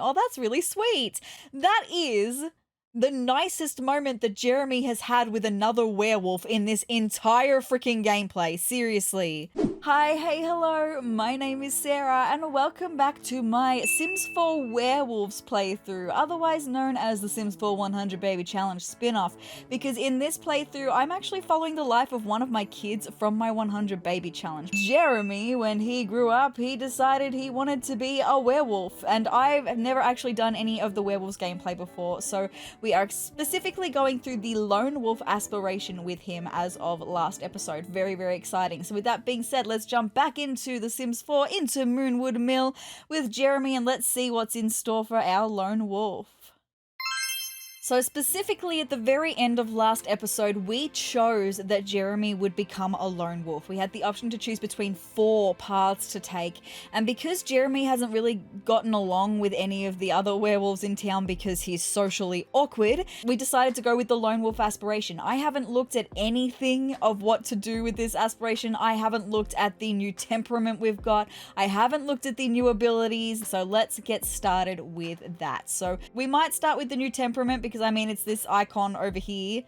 Oh, that's really sweet. That is the nicest moment that Jeremy has had with another werewolf in this entire freaking gameplay. Seriously. Hi, hey, hello, my name is Sarah and welcome back to my Sims 4 Werewolves playthrough, otherwise known as the Sims 4 100 Baby Challenge spin-off, because in this playthrough I'm actually following the life of one of my kids from my 100 Baby Challenge. Jeremy, when he grew up, he decided he wanted to be a werewolf, and I've never actually done any of the werewolves gameplay before, so we are specifically going through the lone wolf aspiration with him as of last episode. Very, very exciting. So with that being said, let's jump back into The Sims 4, into Moonwood Mill with Jeremy, and let's see what's in store for our lone wolf. So specifically at the very end of last episode, we chose that Jeremy would become a lone wolf. We had the option to choose between 4 paths to take, and because Jeremy hasn't really gotten along with any of the other werewolves in town because he's socially awkward, we decided to go with the lone wolf aspiration. I haven't looked at anything of what to do with this aspiration. I haven't looked at the new temperament we've got. I haven't looked at the new abilities, so let's get started with that. So we might start with the new temperament because I mean, it's this icon over here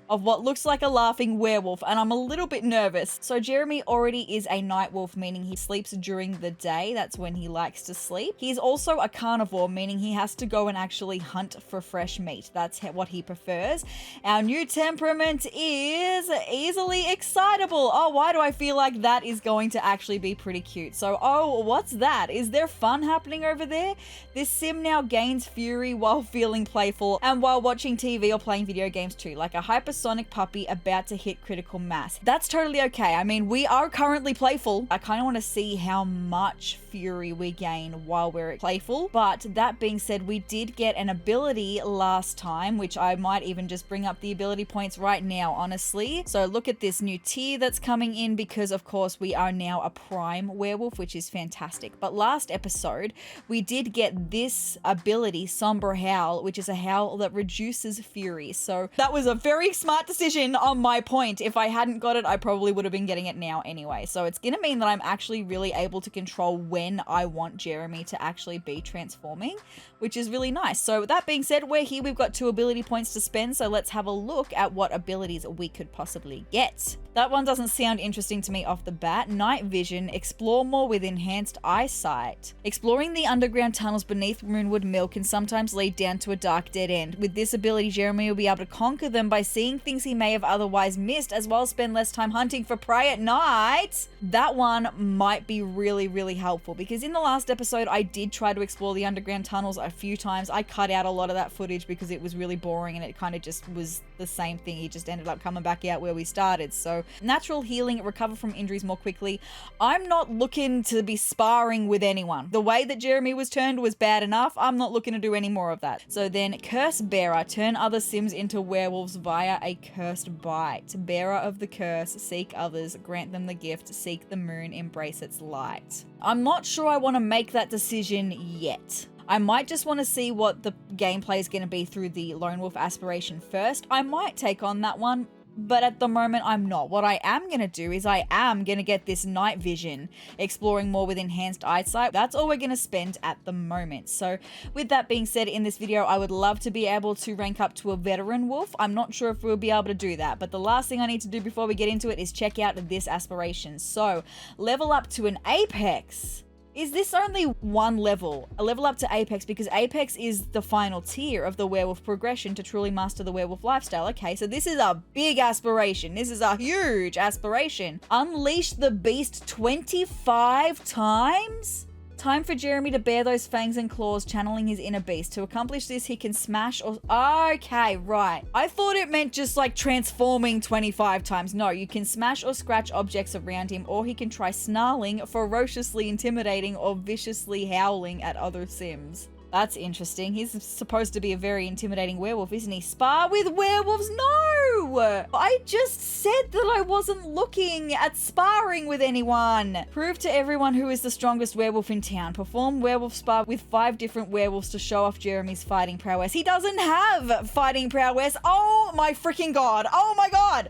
of what looks like a laughing werewolf, and I'm a little bit nervous. So Jeremy already is a night wolf, meaning he sleeps during the day. That's when he likes to sleep. He's also a carnivore, meaning he has to go and actually hunt for fresh meat. That's what he prefers. Our new temperament is easily excitable. Oh, why do I feel like that is going to actually be pretty cute? So, oh, what's that? Is there fun happening over there? This sim now gains fury while feeling playful and while watching TV or playing video games too, like a hypersonic puppy about to hit critical mass. That's totally okay. I mean, we are currently playful. I kind of want to see how much fury we gain while we're playful. But that being said, we did get an ability last time, which I might even just bring up the ability points right now, honestly. So look at this new tier that's coming in because, of course, we are now a prime werewolf, which is fantastic. But last episode, we did get this ability, Somber Howl, which is a howl that reduces fury. So that was a very smart decision on my point. If I hadn't got it, I probably would have been getting it now anyway. So it's gonna mean that I'm actually really able to control when I want Jeremy to actually be transforming, which is really nice. So that being said, we're here. We've got 2 ability points to spend. So let's have a look at what abilities we could possibly get. That one doesn't sound interesting to me off the bat. Night vision, explore more with enhanced eyesight. Exploring the underground tunnels beneath Moonwood Mill can sometimes lead down to a dark dead end. With this ability, Jeremy will be able to conquer them by seeing things he may have otherwise missed, as well as spend less time hunting for prey at night. That one might be really, really helpful because in the last episode, I did try to explore the underground tunnels a few times. I cut out a lot of that footage because it was really boring and it kind of just was the same thing. He just ended up coming back out where we started. So natural healing, recover from injuries more quickly. I'm not looking to be sparring with anyone. The way that Jeremy was turned was bad enough. I'm not looking to do any more of that. So then Curse Bearer, turn other Sims into werewolves via a cursed bite. Bearer of the curse, seek others, grant them the gift, seek the moon, embrace its light. I'm not sure I want to make that decision yet. I might just want to see what the gameplay is going to be through the lone wolf aspiration first. I might take on that one, but at the moment I'm not. What I am going to do is I am going to get this night vision, exploring more with enhanced eyesight. That's all we're going to spend at the moment. So with that being said, in this video, I would love to be able to rank up to a veteran wolf. I'm not sure if we'll be able to do that, but the last thing I need to do before we get into it is check out this aspiration. So level up to an apex. Is this only one level? A level up to Apex, because Apex is the final tier of the werewolf progression to truly master the werewolf lifestyle. Okay, so this is a big aspiration. This is a huge aspiration. Unleash the beast 25 times? Time for Jeremy to bear those fangs and claws, channeling his inner beast. To accomplish this, he can smash or... Okay, right. I thought it meant just like transforming 25 times. No, you can smash or scratch objects around him, or he can try snarling, ferociously intimidating, or viciously howling at other Sims. That's interesting. He's supposed to be a very intimidating werewolf, isn't he? Spar with werewolves? No! I just said that I wasn't looking at sparring with anyone. Prove to everyone who is the strongest werewolf in town. Perform werewolf spar with 5 different werewolves to show off Jeremy's fighting prowess. He doesn't have fighting prowess. Oh my freaking god. Oh my god.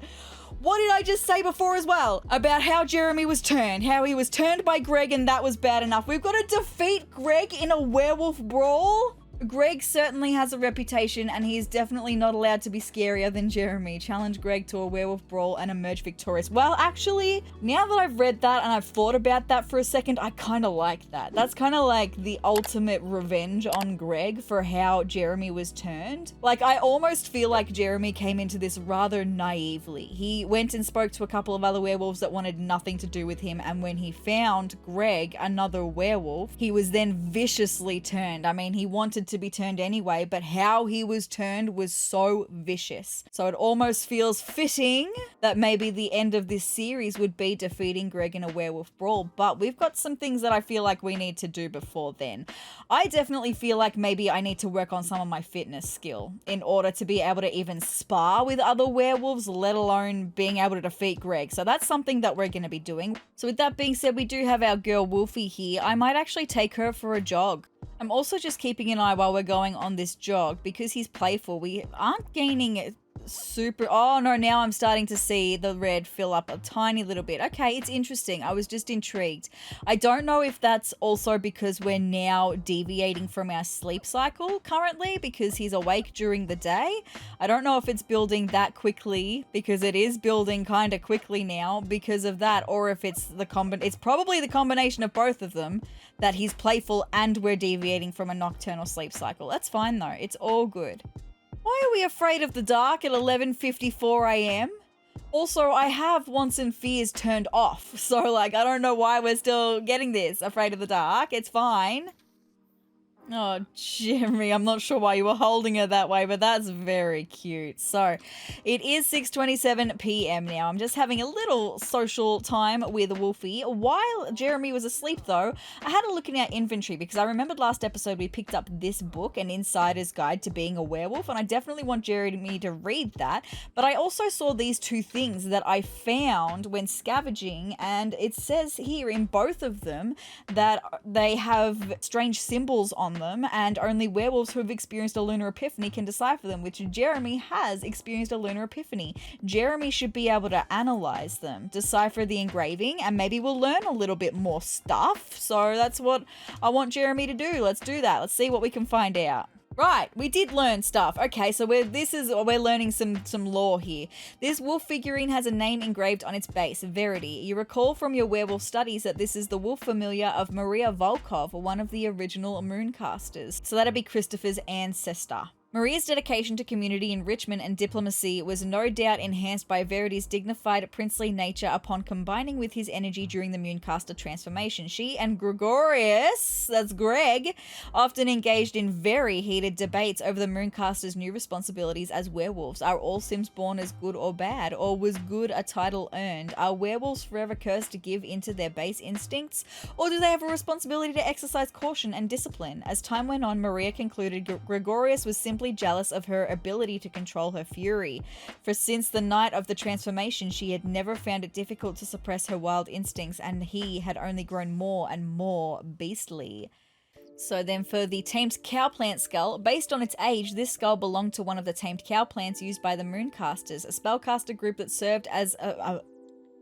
What did I just say before as well? About how Jeremy was turned. How he was turned by Greg and that was bad enough. We've got to defeat Greg in a werewolf brawl? Greg certainly has a reputation, and he is definitely not allowed to be scarier than Jeremy. Challenge Greg to a werewolf brawl and emerge victorious. Well, actually, now that I've read that and I've thought about that for a second, I kind of like that. That's kind of like the ultimate revenge on Greg for how Jeremy was turned. Like, I almost feel like Jeremy came into this rather naively. He went and spoke to a couple of other werewolves that wanted nothing to do with him, and when he found Greg, another werewolf, he was then viciously turned. I mean, he wanted to be turned anyway, but how he was turned was so vicious. So it almost feels fitting that maybe the end of this series would be defeating Greg in a werewolf brawl, but we've got some things that I feel like we need to do before then. I definitely feel like maybe I need to work on some of my fitness skill in order to be able to even spar with other werewolves, let alone being able to defeat Greg. So that's something that we're going to be doing. So with that being said, we do have our girl Wolfie here. I might actually take her for a jog. I'm also just keeping an eye while we're going on this jog because he's playful. We aren't gaining super... Oh no, now I'm starting to see the red fill up a tiny little bit. Okay, it's interesting. I was just intrigued. I don't know if that's also because we're now deviating from our sleep cycle currently because he's awake during the day. I don't know if it's building that quickly because it is building kind of quickly now because of that, or if it's it's probably the combination of both of them, that he's playful and we're deviating from a nocturnal sleep cycle. That's fine though. It's all good. Why are we afraid of the dark at 11:54 a.m? Also, I have wants and fears turned off. So like, I don't know why we're still getting this afraid of the dark. It's fine. Oh, Jeremy, I'm not sure why you were holding her that way, but that's very cute. So, it is 6:27 p.m. now. I'm just having a little social time with Wolfie. While Jeremy was asleep, though, I had a look in our inventory because I remembered last episode we picked up this book, An Insider's Guide to Being a Werewolf, and I definitely want Jeremy to read that. But I also saw these two things that I found when scavenging, and it says here in both of them that they have strange symbols on them, and only werewolves who have experienced a lunar epiphany can decipher them, which Jeremy has experienced a lunar epiphany. Jeremy should be able to analyze them, decipher the engraving, and maybe we'll learn a little bit more stuff. So that's what I want Jeremy to do. Let's do that. Let's see what we can find out. Right, we did learn stuff. Okay, so we're learning some lore here. This wolf figurine has a name engraved on its base, Verity. You recall from your werewolf studies that this is the wolf familiar of Maria Volkov, one of the original Mooncasters. So that'd be Christopher's ancestor. Maria's dedication to community enrichment and diplomacy was no doubt enhanced by Verity's dignified, princely nature upon combining with his energy during the Mooncaster transformation. She and Gregorius, that's Greg, often engaged in very heated debates over the Mooncaster's new responsibilities as werewolves. Are all Sims born as good or bad? Or was good a title earned? Are werewolves forever cursed to give into their base instincts? Or do they have a responsibility to exercise caution and discipline? As time went on, Maria concluded Gregorius was simply jealous of her ability to control her fury, for since the night of the transformation she had never found it difficult to suppress her wild instincts, and he had only grown more and more beastly. So then for the tamed cowplant skull, based on its age, this skull belonged to one of the tamed cowplants used by the Mooncasters, a spellcaster group that served as a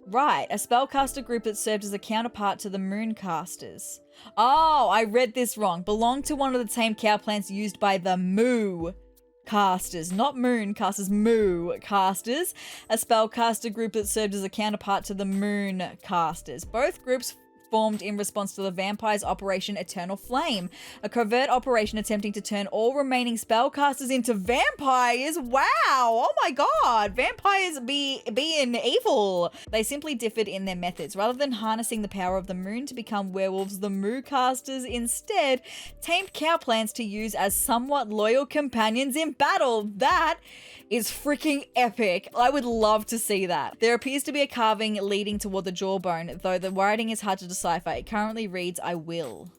spellcaster group that served as a counterpart to the Mooncasters. Oh, I read this wrong. Belonged to one of the tamed cowplants used by the Moo Casters, not Mooncasters, Moo Casters, a spellcaster group that served as a counterpart to the Mooncasters. Both groups formed in response to the vampire's Operation Eternal Flame, a covert operation attempting to turn all remaining spellcasters into vampires. Wow! Oh my god! Vampires being evil! They simply differed in their methods. Rather than harnessing the power of the moon to become werewolves, the Moocasters instead tamed cowplants to use as somewhat loyal companions in battle. That is freaking epic. I would love to see that. There appears to be a carving leading toward the jawbone, though the writing is hard to decipher. It currently reads, I will.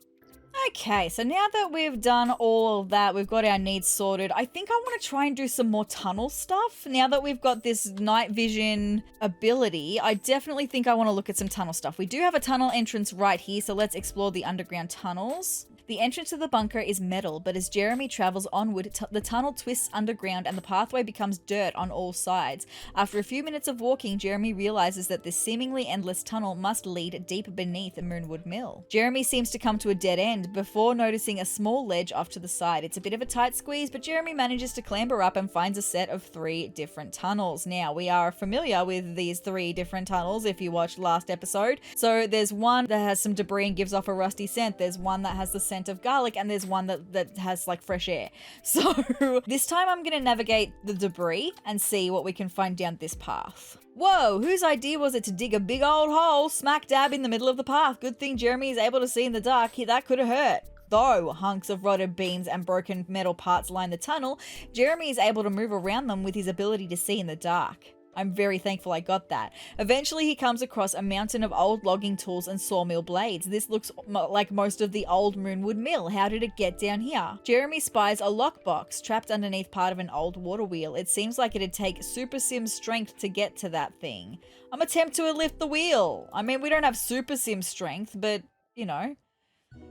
Okay, so now that we've done all of that, we've got our needs sorted, I think I want to try and do some more tunnel stuff. Now that we've got this night vision ability, I definitely think I want to look at some tunnel stuff. We do have a tunnel entrance right here, so let's explore the underground tunnels. The entrance to the bunker is metal, but as Jeremy travels onward, the tunnel twists underground and the pathway becomes dirt on all sides. After a few minutes of walking, Jeremy realizes that this seemingly endless tunnel must lead deep beneath Moonwood Mill. Jeremy seems to come to a dead end before noticing a small ledge off to the side. It's a bit of a tight squeeze, but Jeremy manages to clamber up and finds a set of 3 different tunnels. Now, we are familiar with these 3 different tunnels if you watched last episode. So there's one that has some debris and gives off a rusty scent. There's one that has the scent of garlic, and there's one that has like fresh air. So this time I'm gonna navigate the debris and see what we can find down this path. Whoa, whose idea was it to dig a big old hole smack dab in the middle of the path? Good thing Jeremy is able to see in the dark. That could have hurt. Though hunks of rotted beams and broken metal parts line the tunnel, Jeremy is able to move around them with his ability to see in the dark. I'm very thankful I got that. Eventually he comes across a mountain of old logging tools and sawmill blades. This looks like most of the old Moonwood Mill. How did it get down here? Jeremy spies a lockbox trapped underneath part of an old water wheel. It seems like it'd take Super Sim strength to get to that thing. I'm attempt to lift the wheel. I mean, we don't have Super Sim strength, but you know.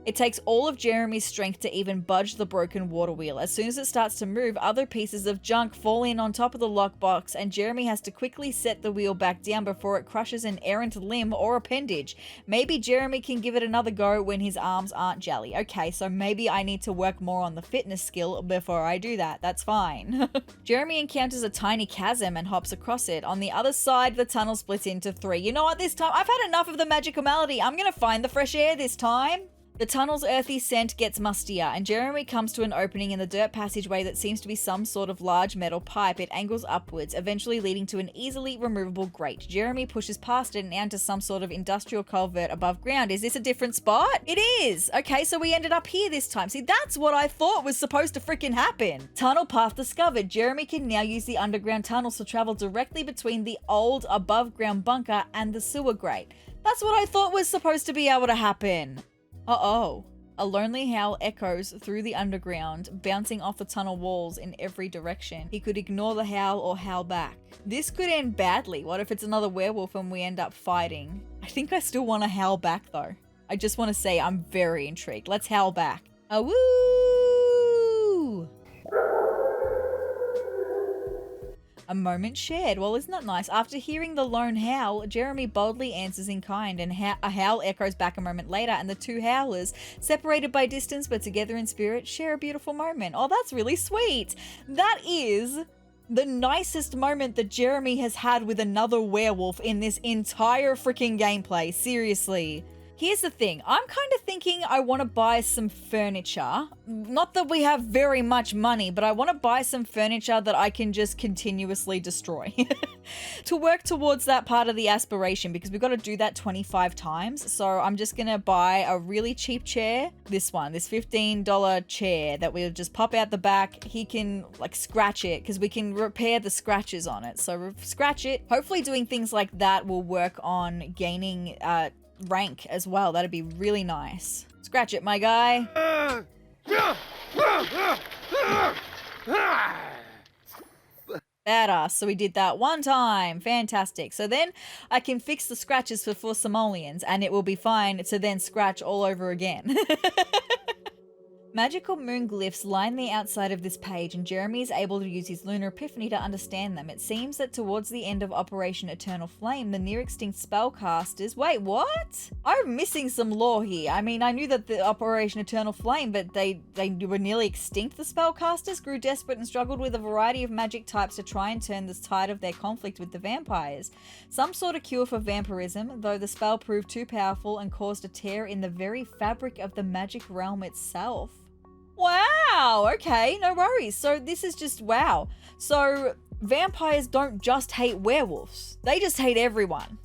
It takes all of Jeremy's strength to even budge the broken water wheel. As soon as it starts to move, other pieces of junk fall in on top of the lockbox, and Jeremy has to quickly set the wheel back down before it crushes an errant limb or appendage. Maybe Jeremy can give it another go when his arms aren't jelly. Okay, so maybe I need to work more on the fitness skill before I do that. That's fine. Jeremy encounters a tiny chasm and hops across it. On the other side, the tunnel splits into 3. You know what, this time, I've had enough of the magical melody. I'm gonna find the fresh air this time. The tunnel's earthy scent gets mustier, and Jeremy comes to an opening in the dirt passageway that seems to be some sort of large metal pipe. It angles upwards, eventually leading to an easily removable grate. Jeremy pushes past it and onto some sort of industrial culvert above ground. Is this a different spot? It is! Okay, so we ended up here this time. See, that's what I thought was supposed to freaking happen. Tunnel path discovered. Jeremy can now use the underground tunnels to travel directly between the old above ground bunker and the sewer grate. That's what I thought was supposed to be able to happen. Uh-oh. A lonely howl echoes through the underground, bouncing off the tunnel walls in every direction. He could ignore the howl or howl back. This could end badly. What if it's another werewolf and we end up fighting? I think I still want to howl back though. I just want to say I'm very intrigued. Let's howl back. Awoo! A moment shared. Well, isn't that nice? After hearing the lone howl, Jeremy boldly answers in kind, and a howl echoes back a moment later, and the 2 howlers, separated by distance but together in spirit, share a beautiful moment. Oh, that's really sweet. That is the nicest moment that Jeremy has had with another werewolf in this entire freaking gameplay. Seriously. Here's the thing, I'm kind of thinking I want to buy some furniture. Not that we have very much money, but I want to buy some furniture that I can just continuously destroy to work towards that part of the aspiration, because we've got to do that 25 times. So I'm just going to buy a really cheap chair. This one, this $15 chair that we'll just pop out the back. He can like scratch it because we can repair the scratches on it. So scratch it. Hopefully doing things like that will work on gaining rank as well. That'd be really nice. Scratch it, my guy. Badass. So we did that one time. Fantastic. So then I can fix the scratches for simoleons and it will be fine to then scratch all over again. Magical moon glyphs line the outside of this page, and Jeremy is able to use his lunar epiphany to understand them. It seems that towards the end of Operation Eternal Flame, the near-extinct spellcasters... Wait, what? I'm missing some lore here. I mean, I knew that the Operation Eternal Flame, but they were nearly extinct. The spellcasters grew desperate and struggled with a variety of magic types to try and turn the tide of their conflict with the vampires. Some sort of cure for vampirism, though the spell proved too powerful and caused a tear in the very fabric of the magic realm itself. Wow, okay, no worries. So this is just, wow. So vampires don't just hate werewolves. They just hate everyone.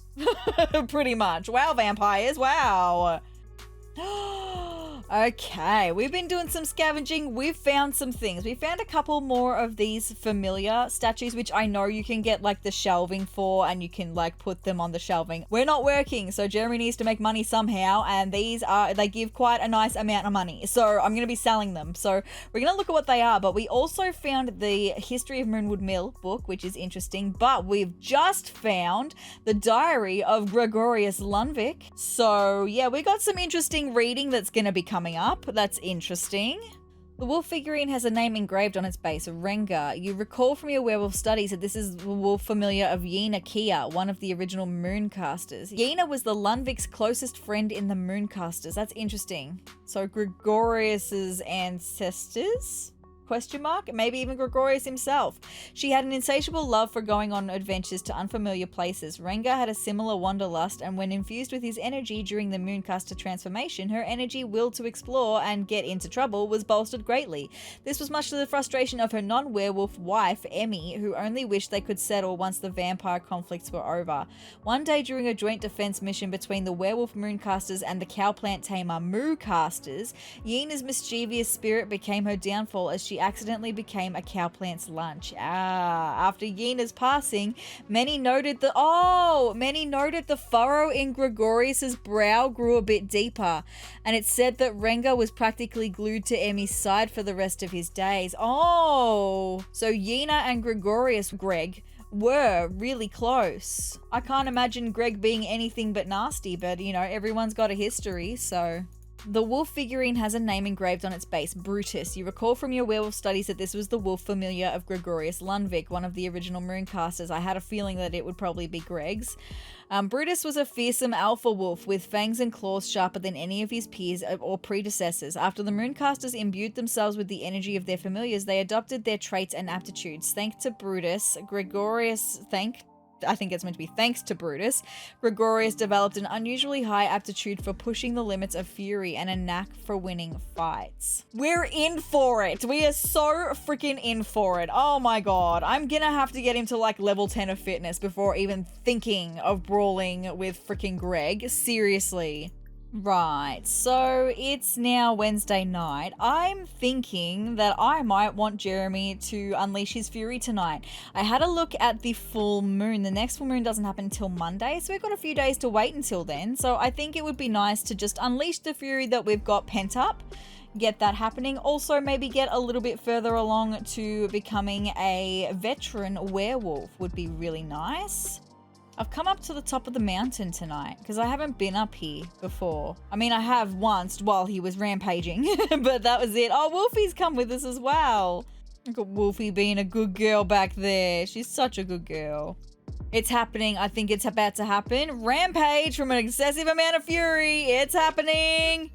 Pretty much. Wow, vampires, wow. Okay, we've been doing some scavenging. We've found some things. We found a couple more of these familiar statues, which I know you can get like the shelving for, and you can like put them on the shelving. We're not working, so Jeremy needs to make money somehow, and they give quite a nice amount of money. So I'm going to be selling them. So we're going to look at what they are, but we also found the History of Moonwood Mill book, which is interesting, but we've just found the Diary of Gregorius Lundvik. So yeah, we got some interesting reading that's going to be coming coming up. That's interesting. The wolf figurine has a name engraved on its base, Renga. You recall from your werewolf studies that this is the wolf familiar of Yena Kia, one of the original Mooncasters. Yena was the Lundvik's closest friend in the Mooncasters. That's interesting. So Gregorius's ancestors? Question mark? Maybe even Gregorius himself. She had an insatiable love for going on adventures to unfamiliar places. Renga had a similar wanderlust, and when infused with his energy during the Mooncaster transformation, her energy will to explore and get into trouble was bolstered greatly. This was much to the frustration of her non-werewolf wife, Emmy, who only wished they could settle once the vampire conflicts were over. One day during a joint defense mission between the werewolf Mooncasters and the cowplant tamer Moocasters, Yena's mischievous spirit became her downfall as she accidentally became a cowplant's lunch. After Yena's passing, many noted the furrow in Gregorius's brow grew a bit deeper, and it said that Renga was practically glued to Emmy's side for the rest of his days. Oh, so Yena and Greg were really close. I can't imagine Greg being anything but nasty, but you know, everyone's got a history, so... The wolf figurine has a name engraved on its base, Brutus. You recall from your werewolf studies that this was the wolf familiar of Gregorius Lundvik, one of the original Mooncasters. I had a feeling that it would probably be Greg's. Brutus was a fearsome alpha wolf with fangs and claws sharper than any of his peers or predecessors. After the Mooncasters imbued themselves with the energy of their familiars, they adopted their traits and aptitudes. Thanks to Brutus, Gregorius developed an unusually high aptitude for pushing the limits of fury and a knack for winning fights. We're in for it. We are so freaking in for it. Oh my god. I'm gonna have to get him to like level 10 of fitness before even thinking of brawling with freaking Greg. Seriously. Right, so it's now Wednesday night. I'm thinking that I might want Jeremy to unleash his fury tonight. I had a look at the full moon. The next full moon doesn't happen until Monday, so we've got a few days to wait until then. So I think it would be nice to just unleash the fury that we've got pent up, get that happening. Also, maybe get a little bit further along to becoming a veteran werewolf would be really nice. I've come up to the top of the mountain tonight because I haven't been up here before. I mean, I have once while he was rampaging, but that was it. Oh, Wolfie's come with us as well. Look at Wolfie being a good girl back there. She's such a good girl. It's happening. I think it's about to happen. Rampage from an excessive amount of fury. It's happening.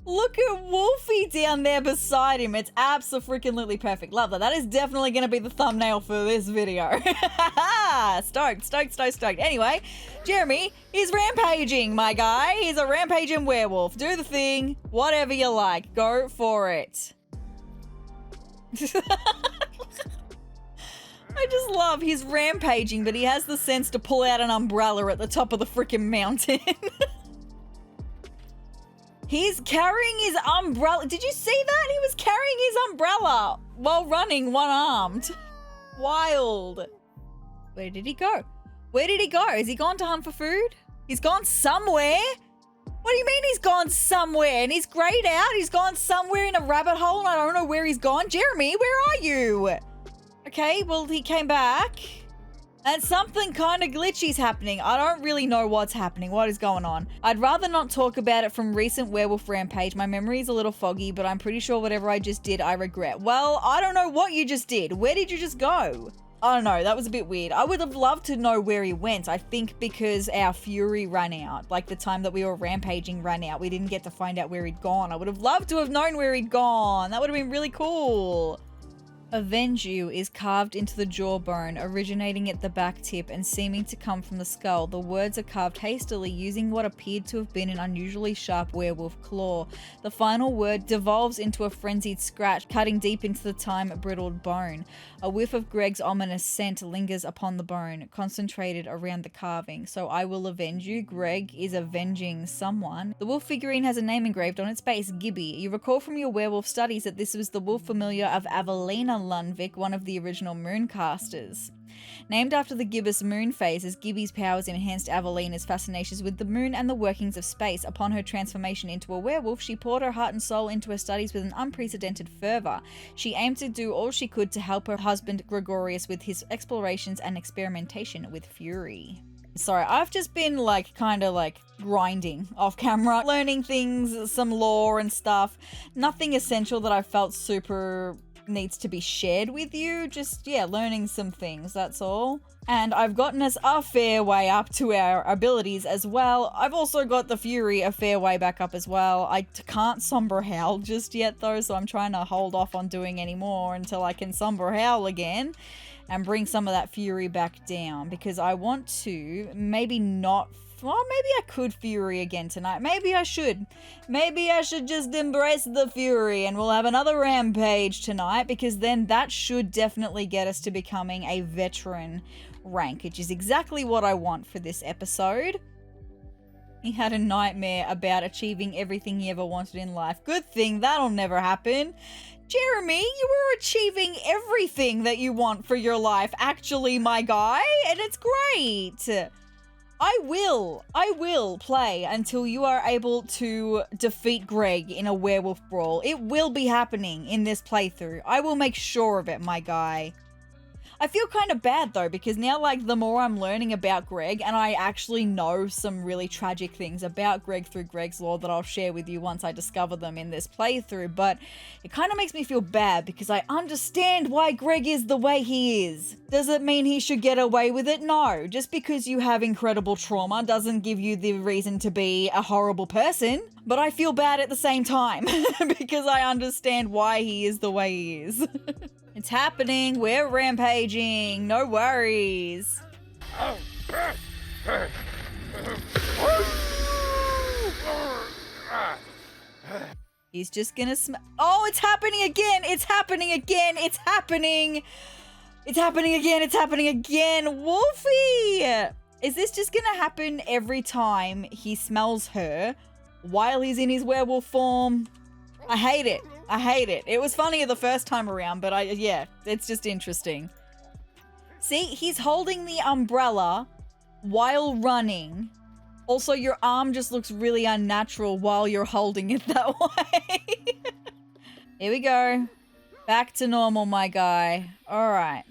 Look at Wolfie down there beside him. It's abso-freaking-lutely perfect. Love that. That is definitely going to be the thumbnail for this video. Stoked. Anyway, Jeremy is rampaging, my guy. He's a rampaging werewolf. Do the thing. Whatever you like. Go for it. I just love he's rampaging, but he has the sense to pull out an umbrella at the top of the freaking mountain. He's carrying his umbrella. Did you see that? He was carrying his umbrella while running one-armed. Wild. Where did he go? Where did he go? Has he gone to hunt for food? He's gone somewhere? What do you mean he's gone somewhere? And he's grayed out? He's gone somewhere in a rabbit hole and I don't know where he's gone. Jeremy, where are you? Okay, well, he came back. And something kind of glitchy's happening. I don't really know what's happening. What is going on? I'd rather not talk about it from recent Werewolf Rampage. My memory is a little foggy, but I'm pretty sure whatever I just did, I regret. Well, I don't know what you just did. Where did you just go? I don't know. That was a bit weird. I would have loved to know where he went. I think because our fury ran out. Like the time that we were rampaging ran out. We didn't get to find out where he'd gone. I would have loved to have known where he'd gone. That would have been really cool. Avenge you is carved into the jawbone, originating at the back tip and seeming to come from the skull. The words are carved hastily using what appeared to have been an unusually sharp werewolf claw. The final word devolves into a frenzied scratch, cutting deep into the time-brittled bone. A whiff of Greg's ominous scent lingers upon the bone, concentrated around the carving. So I will avenge you. Greg is avenging someone. The wolf figurine has a name engraved on its base, Gibby. You recall from your werewolf studies that this was the wolf familiar of Avelina Lundvik, one of the original Mooncasters. Named after the gibbous moon phase, as Gibby's powers enhanced Avelina's fascinations with the moon and the workings of space. Upon her transformation into a werewolf, she poured her heart and soul into her studies with an unprecedented fervor. She aimed to do all she could to help her husband Gregorius with his explorations and experimentation with fury. Sorry, I've just been like kind of like grinding off camera, learning things, some lore and stuff. Nothing essential that I felt super needs to be shared with you. Just, yeah, learning some things, that's all. And I've gotten us a fair way up to our abilities as well. I've also got the Fury a fair way back up as well. I can't Somber Howl just yet though, so I'm trying to hold off on doing any more until I can Somber Howl again and bring some of that Fury back down, because I want to maybe not... Well, maybe I could Fury again tonight. Maybe I should. Maybe I should just embrace the Fury and we'll have another rampage tonight, because then that should definitely get us to becoming a veteran rank, which is exactly what I want for this episode. He had a nightmare about achieving everything he ever wanted in life. Good thing that'll never happen. Jeremy, you were achieving everything that you want for your life, actually, my guy, and it's great. I will play until you are able to defeat Greg in a werewolf brawl. It will be happening in this playthrough. I will make sure of it, my guy. I feel kind of bad though, because now like the more I'm learning about Greg, and I actually know some really tragic things about Greg through Greg's lore that I'll share with you once I discover them in this playthrough, but it kind of makes me feel bad because I understand why Greg is the way he is. Does it mean he should get away with it? No. Just because you have incredible trauma doesn't give you the reason to be a horrible person. But I feel bad at the same time because I understand why he is the way he is. It's happening. We're rampaging. No worries. He's just gonna Oh, it's happening again. It's happening again. It's happening. It's happening again. It's happening again. Wolfie! Is this just gonna happen every time he smells her while he's in his werewolf form? I hate it. I hate it. It was funnier the first time around, but yeah, it's just interesting. See, he's holding the umbrella while running. Also, your arm just looks really unnatural while you're holding it that way. Here we go. Back to normal, my guy. All right.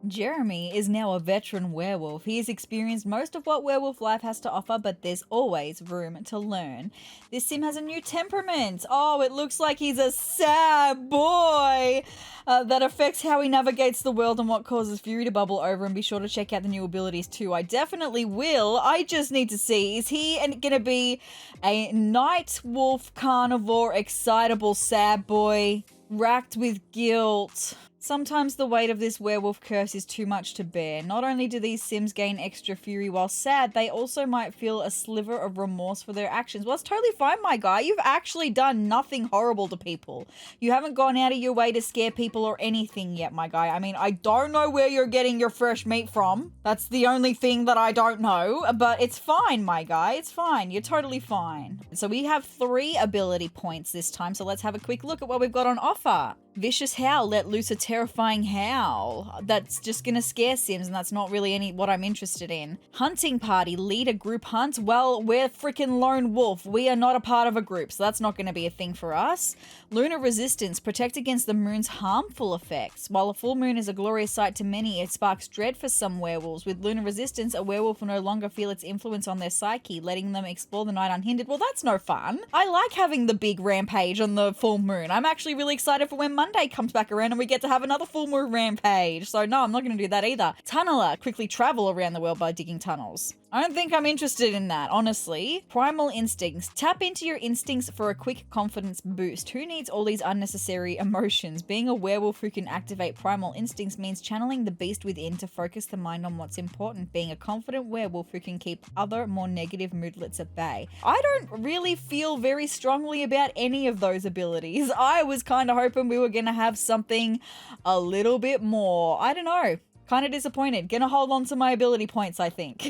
Jeremy is now a veteran werewolf. He has experienced most of what werewolf life has to offer, but there's always room to learn. This sim has a new temperament. Oh, it looks like he's a sad boy. That affects how he navigates the world and what causes fury to bubble over, and be sure to check out the new abilities too. I definitely will. I just need to see, is he gonna be a night wolf carnivore excitable sad boy racked with guilt? Sometimes the weight of this werewolf curse is too much to bear. Not only do these sims gain extra fury while sad, they also might feel a sliver of remorse for their actions. Well, it's totally fine, my guy. You've actually done nothing horrible to people. You haven't gone out of your way to scare people or anything yet, my guy. I mean, I don't know where you're getting your fresh meat from. That's the only thing that I don't know, but it's fine, my guy. It's fine. You're totally fine. So we have 3 ability points this time, so let's have a quick look at what we've got on offer. Vicious Howl, let loose a terrifying howl. That's just gonna scare sims, and that's not really what I'm interested in. Hunting party, lead a group hunt. Well, we're freaking lone wolf. We are not a part of a group, so that's not gonna be a thing for us. Lunar resistance, protect against the moon's harmful effects. While a full moon is a glorious sight to many, it sparks dread for some werewolves. With lunar resistance, a werewolf will no longer feel its influence on their psyche, letting them explore the night unhindered. Well, that's no fun. I like having the big rampage on the full moon. I'm actually really excited for when Monday comes back around and we get to have another full moon rampage. So no, I'm not going to do that either. Tunneler, quickly travel around the world by digging tunnels. I don't think I'm interested in that, honestly. Primal instincts. Tap into your instincts for a quick confidence boost. Who needs all these unnecessary emotions? Being a werewolf who can activate primal instincts means channeling the beast within to focus the mind on what's important. Being a confident werewolf who can keep other more negative moodlets at bay. I don't really feel very strongly about any of those abilities. I was kind of hoping we were going to have something a little bit more. I don't know. Kind of disappointed. Gonna hold on to my ability points, I think.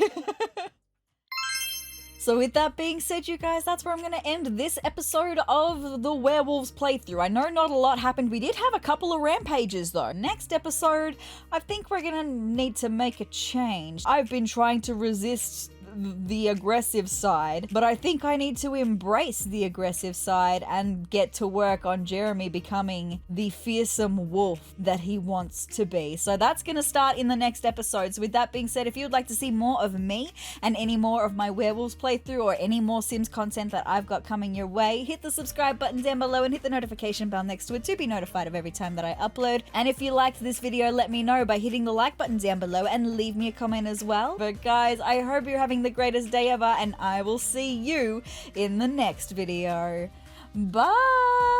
So with that being said, you guys, that's where I'm going to end this episode of the Werewolves playthrough. I know not a lot happened. We did have a couple of rampages, though. Next episode, I think we're going to need to make a change. I've been trying to resist the aggressive side, but I think I need to embrace the aggressive side and get to work on Jeremy becoming the fearsome wolf that he wants to be. So that's going to start in the next episode. So with that being said, if you would like to see more of me and any more of my werewolves playthrough or any more Sims content that I've got coming your way, hit the subscribe button down below and hit the notification bell next to it to be notified of every time that I upload. And if you liked this video, let me know by hitting the like button down below and leave me a comment as well. But guys, I hope you're having the greatest day ever, and I will see you in the next video. Bye!